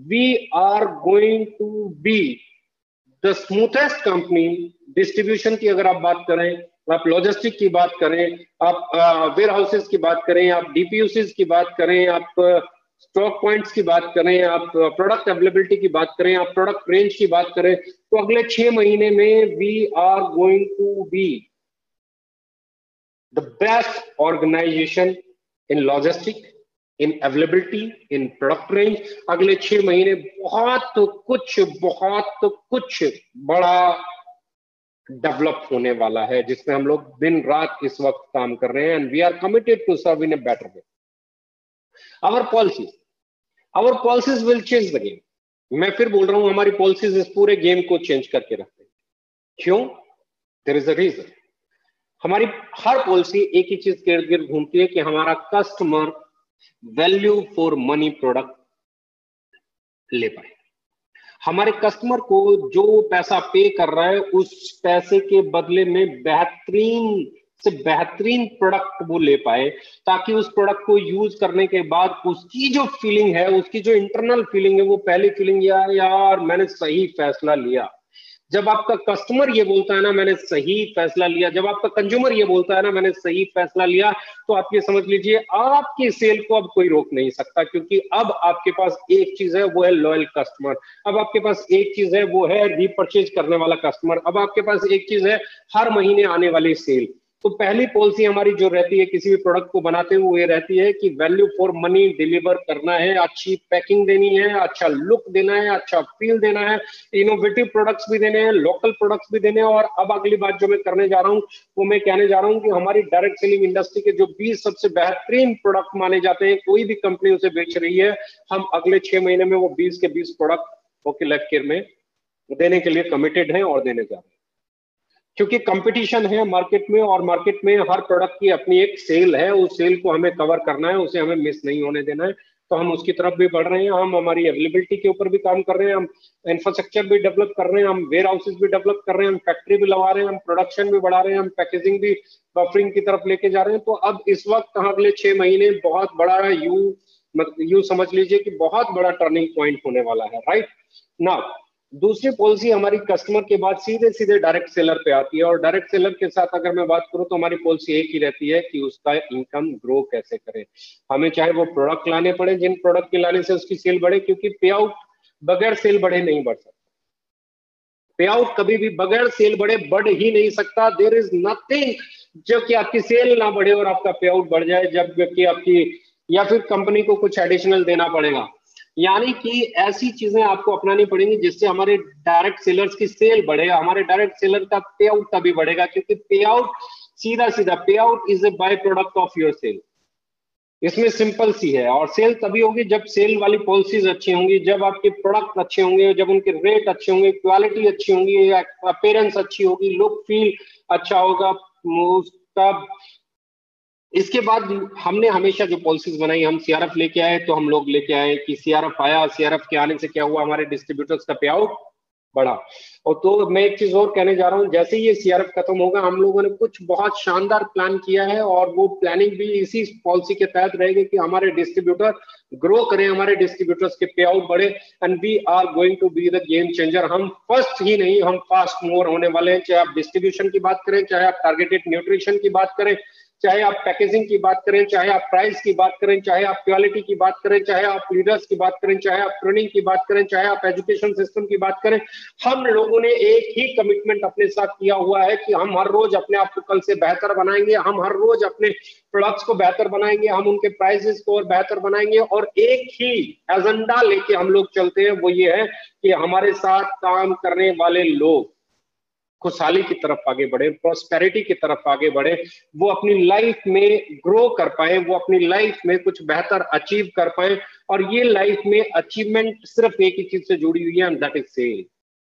S1: we are going to be the smoothest company. Distribution की अगर आप बात करें, आप लॉजिस्टिक की बात करें, आप वेयर हाउसेस की बात करें, आप डीपीयूसीज की बात करें, आप स्टॉक पॉइंट्स की बात करें, आप प्रोडक्ट अवेलेबिलिटी की बात करें, आप प्रोडक्ट रेंज की बात करें, तो अगले 6 महीने में we are going to be the best organisation in logistic, in availability, in product range. अगले 6 महीने बहुत कुछ बड़ा डेवलप होने वाला है, जिसमें हम लोग दिन रात इस वक्त काम कर रहे हैं, and we are committed to serve in a better way. Our policies will change the game. मैं फिर बोल रहा हूं, हमारी पॉलिसीज इस पूरे गेम को चेंज करके रखते हैं। क्यों? There is a reason. हमारी हर पॉलिसी एक ही चीज के इर्द गिर्द घूमती है कि हमारा customer value for money product ले पाए। हमारे कस्टमर को जो पैसा पे कर रहा है, उस पैसे के बदले में बेहतरीन से बेहतरीन प्रोडक्ट वो ले पाए, ताकि उस प्रोडक्ट को यूज करने के बाद उसकी जो फीलिंग है, उसकी जो इंटरनल फीलिंग है, वो पहली फीलिंग यार मैंने सही फैसला लिया। जब आपका कस्टमर ये बोलता है ना मैंने सही फैसला लिया, जब आपका कंज्यूमर ये बोलता है ना मैंने सही फैसला लिया, तो आप ये समझ लीजिए आपकी सेल को अब कोई रोक नहीं सकता, क्योंकि अब आपके पास एक चीज है, वो है लॉयल कस्टमर। अब आपके पास एक चीज है, वो है रीपरचेज करने वाला कस्टमर। अब आपके पास एक चीज है, हर महीने आने वाली सेल। तो पहली पॉलिसी हमारी जो रहती है किसी भी प्रोडक्ट को बनाते हुए, वो ये रहती है कि वैल्यू फॉर मनी डिलीवर करना है, अच्छी पैकिंग देनी है, अच्छा लुक देना है, अच्छा फील देना है, इनोवेटिव प्रोडक्ट्स भी देने हैं, लोकल प्रोडक्ट्स भी देने हैं। और अब अगली बात जो मैं करने जा रहा हूं, वो मैं कहने जा रहा हूं कि हमारी डायरेक्ट सेलिंग इंडस्ट्री के जो 20 सबसे बेहतरीन प्रोडक्ट माने जाते हैं, कोई भी कंपनी उसे बेच रही है, हम अगले 6 महीने में वो 20 के 20 प्रोडक्ट ओके लाइफ केयर में देने के लिए कमिटेड हैं और देने जा रहे हैं। क्योंकि कंपटीशन है मार्केट में, और मार्केट में हर प्रोडक्ट की अपनी एक सेल है, उस सेल को हमें कवर करना है, उसे हमें मिस नहीं होने देना है। तो हम उसकी तरफ भी बढ़ रहे हैं, हम हमारी अवेलेबिलिटी के ऊपर भी काम कर रहे हैं, हम इंफ्रास्ट्रक्चर भी डेवलप कर रहे हैं, हम वेयर हाउसेज भी डेवलप कर रहे हैं, हम फैक्ट्री भी लगा रहे हैं, हम प्रोडक्शन भी बढ़ा रहे हैं, हम पैकेजिंग भी बफरिंग की तरफ लेके जा रहे हैं। तो अब इस वक्त अगले 6 महीने बहुत बड़ा यू समझ लीजिए कि बहुत बड़ा टर्निंग पॉइंट होने वाला है। राइट नाउ दूसरी पॉलिसी हमारी कस्टमर के बाद सीधे सीधे डायरेक्ट सेलर पे आती है, और डायरेक्ट सेलर के साथ अगर मैं बात करूं तो हमारी पॉलिसी एक ही रहती है कि उसका इनकम ग्रो कैसे करें। हमें चाहे वो प्रोडक्ट लाने पड़े, जिन प्रोडक्ट के लाने से उसकी सेल बढ़े, क्योंकि पे आउट बगैर सेल बढ़े नहीं बढ़ सकता। पे आउट कभी भी बगैर सेल बढ़े बढ़ ही नहीं सकता। देयर इज नथिंग जो कि आपकी सेल ना बढ़े और आपका पे आउट बढ़ जाए, जबकि आपकी या फिर कंपनी को कुछ एडिशनल देना पड़ेगा। यानी कि ऐसी चीजें आपको अपनानी पड़ेंगी जिससे हमारे डायरेक्ट सेलर्स की सेल बढ़े, हमारे डायरेक्ट सेलर का पे आउट तभी बढ़ेगा, क्योंकि पे आउट सीधा सीधा payout is a by product of your sale. इसमें सिंपल सी है। और सेल तभी होगी जब सेल वाली पॉलिसीज अच्छी होंगी, जब आपके प्रोडक्ट अच्छे होंगे, जब उनके रेट अच्छे होंगे, क्वालिटी अच्छी होंगी, अपीयरेंस अच्छी होगी, लुक फील अच्छा होगा उसका। इसके बाद हमने हमेशा जो पॉलिसीज बनाई, हम सीआरएफ लेके आए तो हम लोग लेके आए कि सीआरएफ आया, सीआरएफ के आने से क्या हुआ, हमारे डिस्ट्रीब्यूटर्स का पे आउट बढ़ा। और तो मैं एक चीज और कहने जा रहा हूं, जैसे ही ये सीआरएफ खत्म होगा, हम लोगों ने कुछ बहुत शानदार प्लान किया है, और वो प्लानिंग भी इसी पॉलिसी के तहत रहेगी कि हमारे डिस्ट्रीब्यूटर ग्रो करें, हमारे डिस्ट्रीब्यूटर्स के पे आउट बढ़े, and we are going to be the game changer. हम फर्स्ट ही नहीं, हम फास्ट मूवर होने वाले हैं। चाहे आप डिस्ट्रीब्यूशन की बात करें, चाहे आप टारगेटेड न्यूट्रिशन की बात करें, चाहे आप पैकेजिंग की बात करें, चाहे आप प्राइस की बात करें, चाहे आप क्वालिटी की बात करें, चाहे आप लीडर्स की बात करें, चाहे आप ट्रेनिंग की बात करें, चाहे आप एजुकेशन सिस्टम की बात करें, हम लोगों ने एक ही कमिटमेंट अपने साथ किया हुआ है कि हम हर रोज अपने आप को कल से बेहतर बनाएंगे, हम हर रोज अपने प्रोडक्ट्स को बेहतर बनाएंगे, हम उनके प्राइसेस को और बेहतर बनाएंगे, और एक ही एजेंडा लेके हम लोग चलते हैं, वो ये है कि हमारे साथ काम करने वाले लोग खुशहाली की तरफ आगे बढ़े, प्रॉस्पेरिटी की तरफ आगे बढ़े, वो अपनी लाइफ में ग्रो कर पाए, वो अपनी लाइफ में कुछ बेहतर अचीव कर पाए। और ये लाइफ में अचीवमेंट सिर्फ एक ही चीज से जुड़ी हुई है, and that is sale,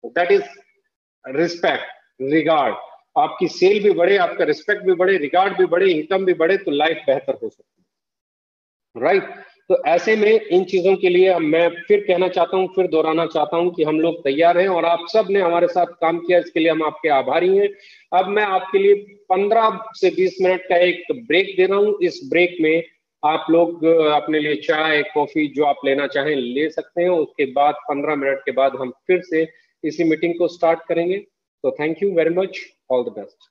S1: that is respect, regard. आपकी सेल भी बढ़े, आपका रिस्पेक्ट भी बढ़े, रिगार्ड भी बढ़े, इनकम भी बढ़े, तो लाइफ बेहतर हो सकती है। राइट तो ऐसे में इन चीजों के लिए मैं फिर कहना चाहता हूं, फिर दोहराना चाहता हूं कि हम लोग तैयार हैं, और आप सब ने हमारे साथ काम किया, इसके लिए हम आपके आभारी हैं। अब मैं आपके लिए 15 से 20 मिनट का एक ब्रेक दे रहा हूं। इस ब्रेक में आप लोग अपने लिए चाय कॉफी जो आप लेना चाहें ले सकते हैं। उसके बाद 15 मिनट के बाद हम फिर से इसी मीटिंग को स्टार्ट करेंगे। तो thank you very much, all the best.